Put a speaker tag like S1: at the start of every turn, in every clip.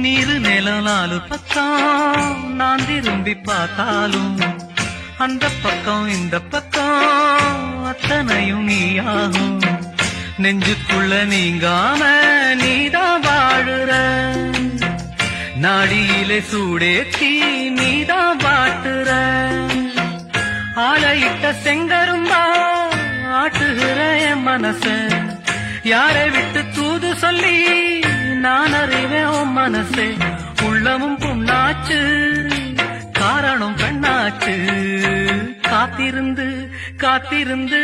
S1: நீரு நிலம் நாலு பக்கம் நான் திரும்பி பார்த்தாலும் அந்த பக்கம் இந்த பக்கம் அத்தனையும் நீயாகும். நெஞ்சுக்குள்ள நீங்காம நீதான் வாழுற, நாடியிலே சூடேத்தி நீதான் வாட்டுற. ஆலையிட்ட செங்கரும்பா ஆட்டுகிற என் மனச, யாரை விட்டு தூது சொல்லி நான் அறிவேன் உன் மனசே. உள்ளமும் புண்ணாச்சு காரணம் பெண்ணாச்சு, காத்திருந்து காத்திருந்து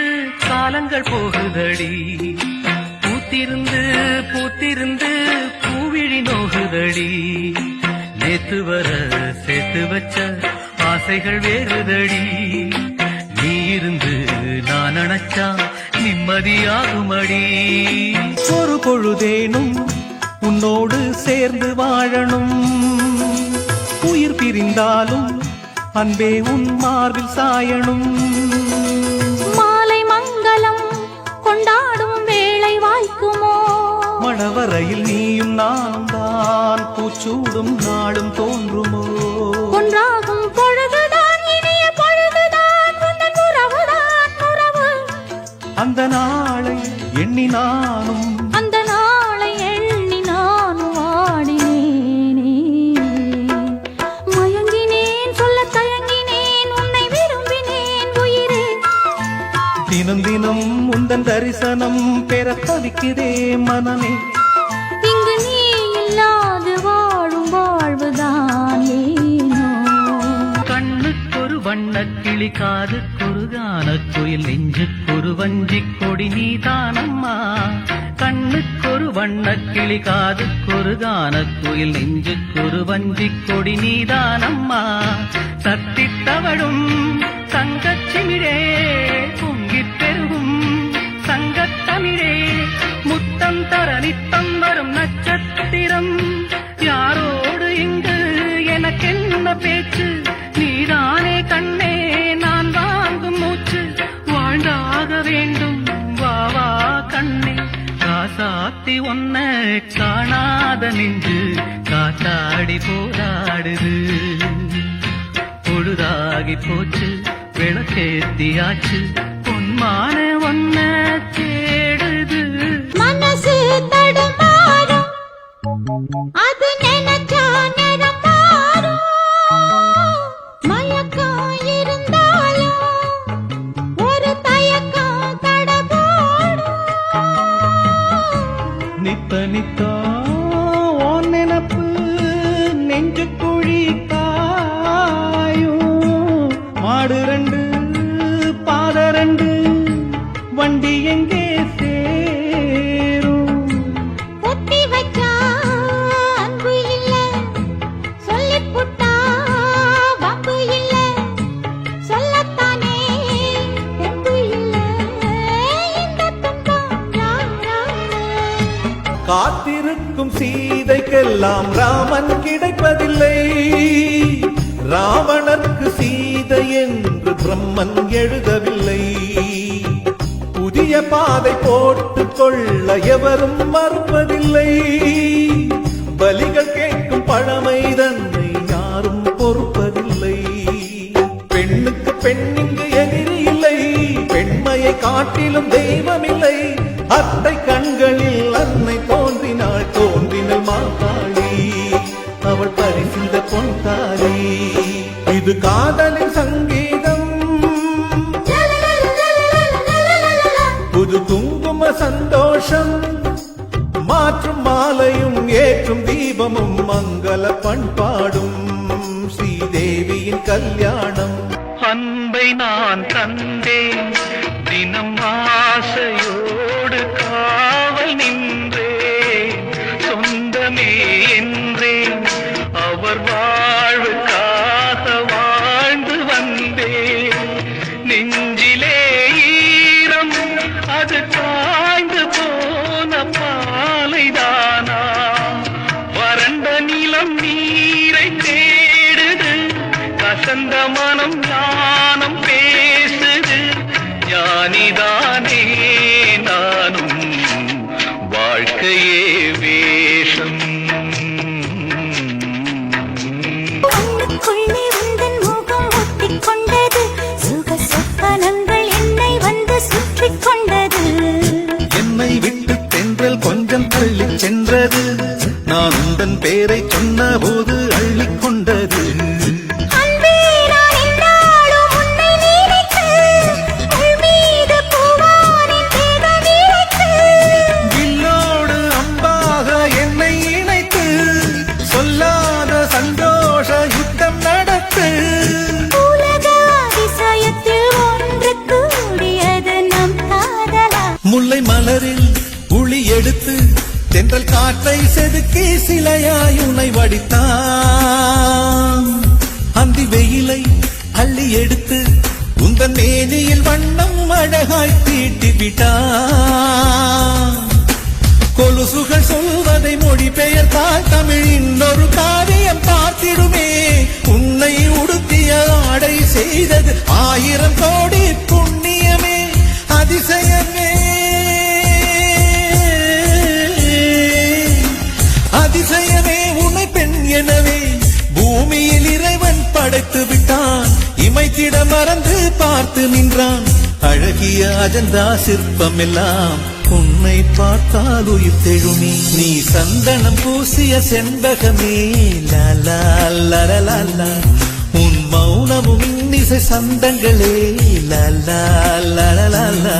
S1: காலங்கள் போகுதடி. பூத்திருந்து பூத்திருந்து பூவிழி நோகுதடி. நேத்து வர சேர்த்து வச்ச ஆசைகள் வேறுதடி. நீ இருந்து நான் நினைச்சா நிம்மதியாகுமடி. ஒரு பொழுதேனும் உன்னோடு சேர்ந்து வாழணும், உயிர் பிரிந்தாலும் அன்பே உன் மார்பில் சாயணும்.
S2: மாலை மங்களம் கொண்டாடும் வேளை வாய்க்குமோ,
S1: மணவரையில் நீயும் நானும் தான் பூச்சூடும் நாளும் தோன்றுமோ.
S2: ஒன்றாகும் பொழுதுதான் இனிய பொழுதுதான், உந்தன் உறவுதான் உறவு.
S1: அந்த நாளை எண்ணி நானும்
S2: அந்த நாளை எண்ணி நானும் வாடினேனே. மயங்கினேன் சொல்ல தயங்கினேன், உன்னை விரும்பினேன் உயிரே.
S1: தினம் தினம் உந்தன் தரிசனம் பெற தவிக்கிறே மனமே.
S2: இங்கு நீ இல்லாது வாழும் வாழ்வுதான் ஏனோ.
S1: கண்ணுக்கொரு வண்ணக் கிளி, காதுக்கொரு கானக்குயில், நெஞ்சுக்கொரு வஞ்சிக் கொடி நீதானம்மா. கண்ணுக்கொரு வண்ணக் கிளி, காதுக்கொரு கானக்குயில், நெஞ்சுக்கொரு வஞ்சிக் கொடி நீதானம்மா. சத்தித்தவழும் தங்கச்சிமிழே, பொங்கிப் பெருகும் சங்கத்தமிழே, முத்தம் தர நித்தம் வரும் நட்சத்திரம். யாரோடு இங்கு எனக்கென்ன பேச்சு, நீதானே கண்ணே நான் வாங்கும் மூச்சு. வாழ்ந்தாக வேண்டும் வா வா கண்ணே, காசாத்தி ஒன்ன காணாத நெஞ்சு காத்தாடி போராடுது. பொழுதாகி போச்சு விளக்கேத்தியாச்சு, பொன்மான ஒன்ன தேடுது.
S2: மனசு தடுமாறும், அது நினைச்சா நேரம் மாறும். மயக்கம் இருந்தாலும் ஒரு தயக்கம் தடபோடும்.
S1: நித்த நித்தா ஓன் நினப்பு நெஞ்சு குழி காயும். மாடு ரெண்டு பாத ரெண்டு வண்டி எங்கே சேரும்.
S2: ஒத்தி வச்சா அன்பு இல்ல, சொல்லிப் புட்டா வம்பு இல்ல. சொல்லத்தானே தெம்பு இல்ல, இந்த துன்பம் யாரால.
S3: காத்திருக்கும் சீதைக்கெல்லாம் ராமன் கிடைப்பதில்லை, ராவணர்க்கு சீதை என்று பிரம்மன் எழுதவில்லை. புதிய பாதை போட்டுக் கொள்ள எவரும் மறுப்பதில்லை, பலிகள் கேட்கும் பழமை தன்னை யாரும் பொறுப்பதில்லை. பெண்ணுக்கு பெண்ணிங்கு எதிரி இல்லை, பெண்மையை காட்டிலும் தெய்வமில்லை. அத்தை கண்களில் அன்னை தோன்றினாள், தோன்றினள் மாதாளி, அவள் பரிசிந்த பொன்தாரி. இது காதலின் சங்கீதம், புது குங்கும சந்தோஷம். மாற்றும் மாலையும் ஏற்றும் தீபமும் மங்கள பண்பாடும் ஸ்ரீதேவியின் கல்யாணம்.
S1: அன்பை நான் தந்தேன் தினம் ஆசையோடு காவல் நின்றேன். சொந்தமே என்றேன் அவர் வாழ்வுக்காக வாழ்ந்து வந்தேன். நெஞ்சிலே ஈரம் அது காய்ந்து போன பாலைதானா, வறண்ட நிலம் நீரை தேடுது, கசந்த மனம் ஞானம் பேசுது. ஞானிதானே நானும் வாழ்க்கையே வேஷம்.
S3: பேரை சொன்ன போது அள்ளிக்கொண்டது
S2: அன்பே நான் என்றாலும் உன்னை நினைத்து உள் மீது பூவானின் தேகம் இழைத்து
S3: வில்லோடு அம்பாக என்னை இணைத்து சொல்லாத சந்தோஷ யுத்தம் நடத்து
S2: உலக அதிசயத்தில் ஒன்று கூடியது நம் காதலா
S3: முல்லை மலரில் உளி எடுத்து தென்றல் காற்றை செதுக்கி சிலையாய் உனை வடித்தான் அந்தி வெயிலை அள்ளி எடுத்து உந்தன் மேனியில் வண்ணம் அழகாய் தீட்டி விட்டான் கொலுசுகள் சொல்வதை மொழிபெயர்த்தால் தமிழ் இன்னொரு காரியம் பார்த்திடுமே உன்னை உடுத்திய ஆடை செய்தது 1000 கோடி புண்ணியமே அதிசயமே அதிசயமே உன்னை பெண் எனவே பூமியில் இறைவன் படைத்து விட்டான் இமைத்திட மறந்து பார்த்து நின்றான் அழகிய அஜந்தா சிற்பம் எல்லாம் உன்னை பார்த்தால் உயிர் தெழுமே நீ சந்தனம் பூசிய செண்பகமே லாலா லலலா உன் மௌனமும் இன்னிசை சந்தங்களே லாலா லலலா